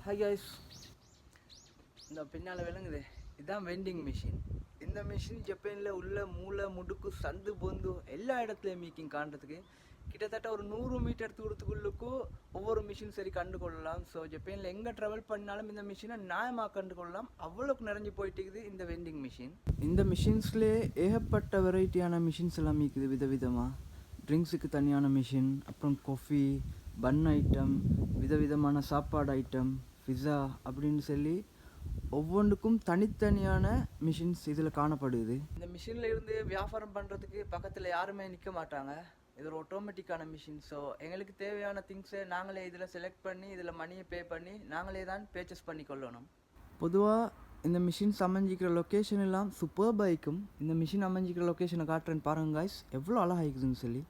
Hi guys, இந்த பின்னால் விளங்குது இதுதான் வெண்டிங் மிஷின். இந்த மிஷின் ஜப்பானில் உள்ள மூளை முடுக்கு சந்து பொந்து எல்லா இடத்துலையும் மீக்கிங் காண்றதுக்கு கிட்டத்தட்ட ஒரு 100 மீட்டர் தூரத்துக்குள்ளுக்கும் ஒவ்வொரு மிஷின் சரி கண்டு கொள்ளலாம். ஸோ ஜப்பானில் எங்கே ட்ராவல் பண்ணாலும் இந்த மிஷினை நியாயமாக கண்டு கொள்ளலாம். அவ்வளோக்கு நிறைஞ்சு போயிட்டுக்குது இந்த வெண்டிங் மிஷின். இந்த மிஷின்ஸ்லேயே ஏகப்பட்ட வெரைட்டியான மிஷின்ஸ் எல்லாம் மீக்குது விதவிதமாக. ட்ரிங்க்ஸுக்கு தனியான மிஷின், அப்புறம் காஃபி, பன் ஐட்டம், விதவிதமான சாப்பாடு ஐட்டம், பிஸா அப்படின்னு சொல்லி ஒவ்வொன்றுக்கும் தனித்தனியான மிஷின்ஸ் இதில் காணப்படுது. இந்த மிஷினில் இருந்து வியாபாரம் பண்ணுறதுக்கு பக்கத்தில் யாருமே நிற்க மாட்டாங்க. இது ஒரு ஆட்டோமேட்டிக்கான மிஷின். ஸோ எங்களுக்கு தேவையான திங்ஸை நாங்களே இதில் செலக்ட் பண்ணி இதில் மணியை பே பண்ணி நாங்களே தான் பர்ச்சேஸ் பண்ணி கொள்ளணும். பொதுவாக இந்த மிஷின்ஸ் அமைஞ்சிக்கிற லொக்கேஷன் எல்லாம் சூப்பர் பைக்கும். இந்த மிஷின் அமைஞ்சிக்கிற லொக்கேஷனை காட்டுறேன்னு பாருங்க காய்ஸ், எவ்வளோ அழகாகிக்குதுன்னு சொல்லி.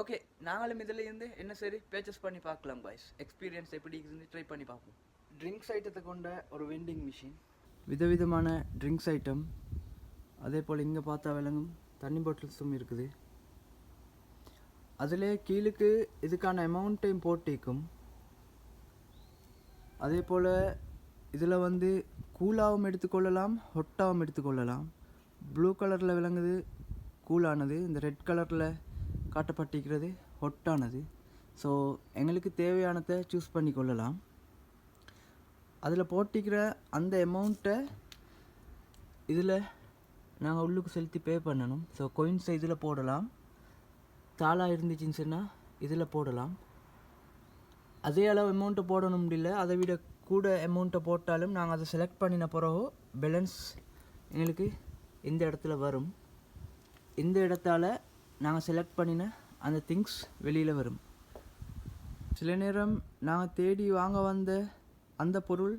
ஓகே, நாங்களும் இதில் இருந்து என்ன சரி பர்ச்சேஸ் பண்ணி பார்க்கலாம் பாய்ஸ். எக்ஸ்பீரியன்ஸ் எப்படி இருக்குதுன்னு ட்ரை பண்ணி பார்ப்போம். ட்ரிங்க்ஸ் ஐட்டத்தை கொண்ட ஒரு வெண்டிங் மிஷின், விதவிதமான ட்ரிங்க்ஸ் ஐட்டம், அதே போல் இங்கே பார்த்தா விளங்கும் தண்ணி பாட்டில்ஸும் இருக்குது. அதில் கீழுக்கு இதுக்கான அமௌண்ட்டையும் போட்டிக்கும். அதே போல் இதில் வந்து கூலாகவும் எடுத்துக்கொள்ளலாம், ஹொட்டாகவும் எடுத்துக்கொள்ளலாம். ப்ளூ கலரில் விளங்குது கூலானது, இந்த ரெட் கலரில் காட்டப்பட்டிருக்கிறது ஹொட்டானது. ஸோ எங்களுக்கு தேவையானதை சூஸ் பண்ணி கொள்ளலாம். அதில் போட்டிக்கிற அந்த அமௌண்ட்டை இதில் நாங்கள் உள்ளுக்கு செலுத்தி பே பண்ணணும். ஸோ கொயின்ஸை இதில் போடலாம், தாளாக இருந்துச்சுன்னு சொன்னால் இதில் போடலாம். அதே அளவு அமௌண்ட்டை போடணும் முடியல, அதை விட கூட அமௌண்ட்டை போட்டாலும் நாங்கள் அதை செலக்ட் பண்ணின பிறகு பேலன்ஸ் எங்களுக்கு இந்த இடத்துல வரும். இந்த இடத்தால் நாங்கள் செலக்ட் பண்ணின அந்த திங்ஸ் வெளியில் வரும். சில நேரம் நாங்கள் தேடி வாங்க வந்த அந்த பொருள்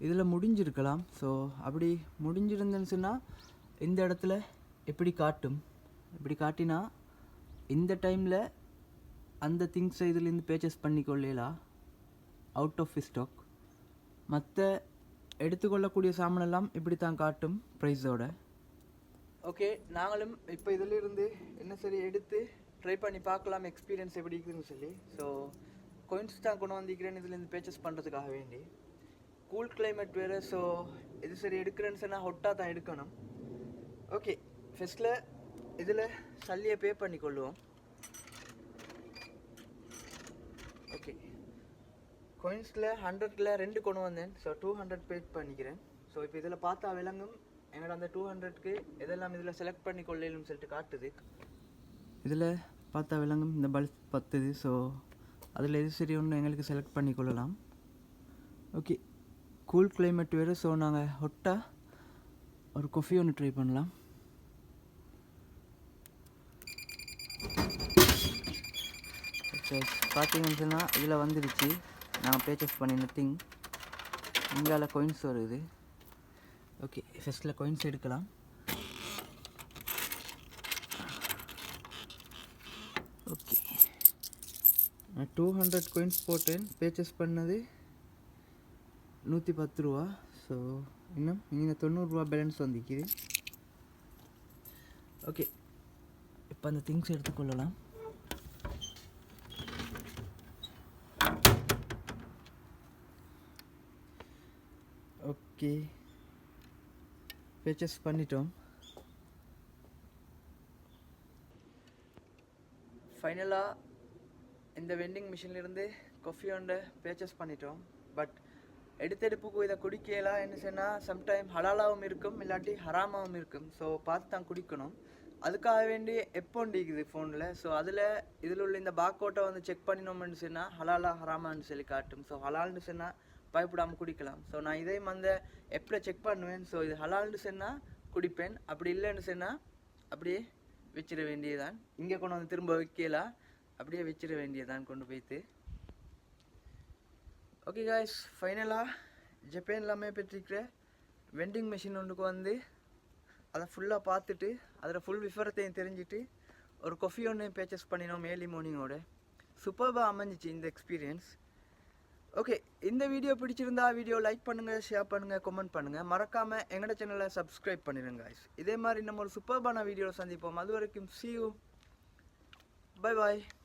இதில் முடிஞ்சிருக்கலாம். ஸோ அப்படி முடிஞ்சிருந்தேன்னு சொன்னால் இந்த இடத்துல எப்படி காட்டும், இப்படி காட்டினா இந்த டைமில் அந்த திங்ஸை இதுலேருந்து பர்ச்சேஸ் பண்ணிக்கொள்ளலாம், அவுட் ஆஃப் ஸ்டாக். மற்ற எடுத்துக்கொள்ளக்கூடிய சாமானெல்லாம் இப்படி தான் காட்டும் ப்ரைஸோட. ஓகே, நாங்களும் இப்போ இதிலிருந்து என்ன சரி எடுத்து ட்ரை பண்ணி பார்க்கலாம் எக்ஸ்பீரியன்ஸ் எப்படி இருக்குதுன்னு சொல்லி. ஸோ கொயின்ஸ் தான் கொண்டு வந்திருக்கிறேன் இதுலேருந்து பர்ச்சேஸ் பண்ணுறதுக்காக வேண்டி. கூல் கிளைமேட் வேறு, ஸோ இது சரி எடுக்கிறேன்னு சொன்னால் ஹொட்டாக தான் எடுக்கணும். ஓகே, ஃபஸ்ட்டில் இதில் சல்லியை பே பண்ணிக்கொள்ளுவோம். ஓகே, கொயின்ஸில் 100ல் 2 கொண்டு வந்தேன். ஸோ 200 பே பண்ணிக்கிறேன். ஸோ இப்போ இதில் பார்த்தா விளங்கும் எங்களோட அந்த 200க்கு எதெல்லாம் இதில் செலக்ட் பண்ணி கொள்ளலும் சொல்லிட்டு காட்டுது. இதில் பார்த்தா விளங்கும் இந்த பல்ப் 10. ஸோ அதில் எது சரி ஒன்று எங்களுக்கு செலக்ட் பண்ணி கொள்ளலாம். ஓகே, கூல் கிளைமேட் வேறு. ஸோ நாங்கள் ஹொட்டாக ஒரு காஃபி ஒன்று ட்ரை பண்ணலாம். ஓகே, பார்த்தீங்கன்னு சொன்னால் இதில் வந்துடுச்சு நாங்கள் பர்ச்சேஸ் பண்ணின திங். இங்கால கொயின்ஸ் வருது. ஓகே, ஃபஸ்ட்டில் கொயின்ஸ் எடுக்கலாம். ஓகே, நான் 200 கொயின்ஸ் போட்டேன். பர்ச்சேஸ் பண்ணது 110 ரூபா. ஸோ இன்னும் இங்கே 90 ரூபா பேலன்ஸ் வந்துக்குது. ஓகே, இப்போ அந்த திங்ஸ் எடுத்துக்கொள்ளலாம். ஓகே, பர்ச்சேஸ் பண்ணிட்டோம். ஃபைனலாக இந்த வெண்டிங் மிஷின்லேருந்து காஃபி ஒன்றை பர்ச்சேஸ் பண்ணிட்டோம். பட் எடுத்தெடுப்புக்கு இதை குடிக்கலாம் என்ன சொன்னால் சம்டைம் ஹலாலாகவும் இருக்கும், இல்லாட்டி ஹராமாகவும் இருக்கும். ஸோ பார்த்து தான் குடிக்கணும். அதுக்காக வேண்டி எப்போ இருக்குது ஃபோனில். ஸோ அதில் இதில் உள்ள இந்த பாக்கோட்டை வந்து செக் பண்ணினோம்னு சொன்னால் ஹலாலா ஹராமான்னு சொல்லி காட்டும். ஸோ ஹலால்னு சொன்னால் பயப்படாமல் குடிக்கலாம். ஸோ நான் இதையும் அந்த எப்படி செக் பண்ணுவேன். ஸோ இது ஹலால்னு சொன்னால் குடிப்பேன், அப்படி இல்லைன்னு சொன்னால் அப்படியே வச்சிட வேண்டியதான். இங்கே கொண்டு வந்து திரும்ப வைக்கலாம், அப்படியே வச்சிட வேண்டியதான் கொண்டு போய்த்து. ஓகே காய்ஸ், ஃபைனலாக ஜப்பான் எல்லாமே பெற்றிருக்கிற வெண்டிங் மிஷின் ஒன்றுக்கு வந்து அதை ஃபுல்லாக பார்த்துட்டு அதில் ஃபுல் விவரத்தையும் தெரிஞ்சுட்டு ஒரு காஃபி ஒன்று பர்ச்சேஸ் பண்ணினோம் ஏர்லி மார்னிங்கோட. சூப்பராக அமைஞ்சிச்சு இந்த எக்ஸ்பீரியன்ஸ். ஓகே, இந்த வீடியோ பிடிச்சிருந்தா வீடியோ லைக் பண்ணுங்கள், ஷேர் பண்ணுங்கள், கமெண்ட் பண்ணுங்கள். மறக்காமல் எங்களோட சேனலை சப்ஸ்கிரைப் பண்ணிடுங்க guys. இதே மாதிரி நம்ம ஒரு சூப்பர்பான வீடியோவில் சந்திப்போம். அது வரைக்கும் see you. Bye bye.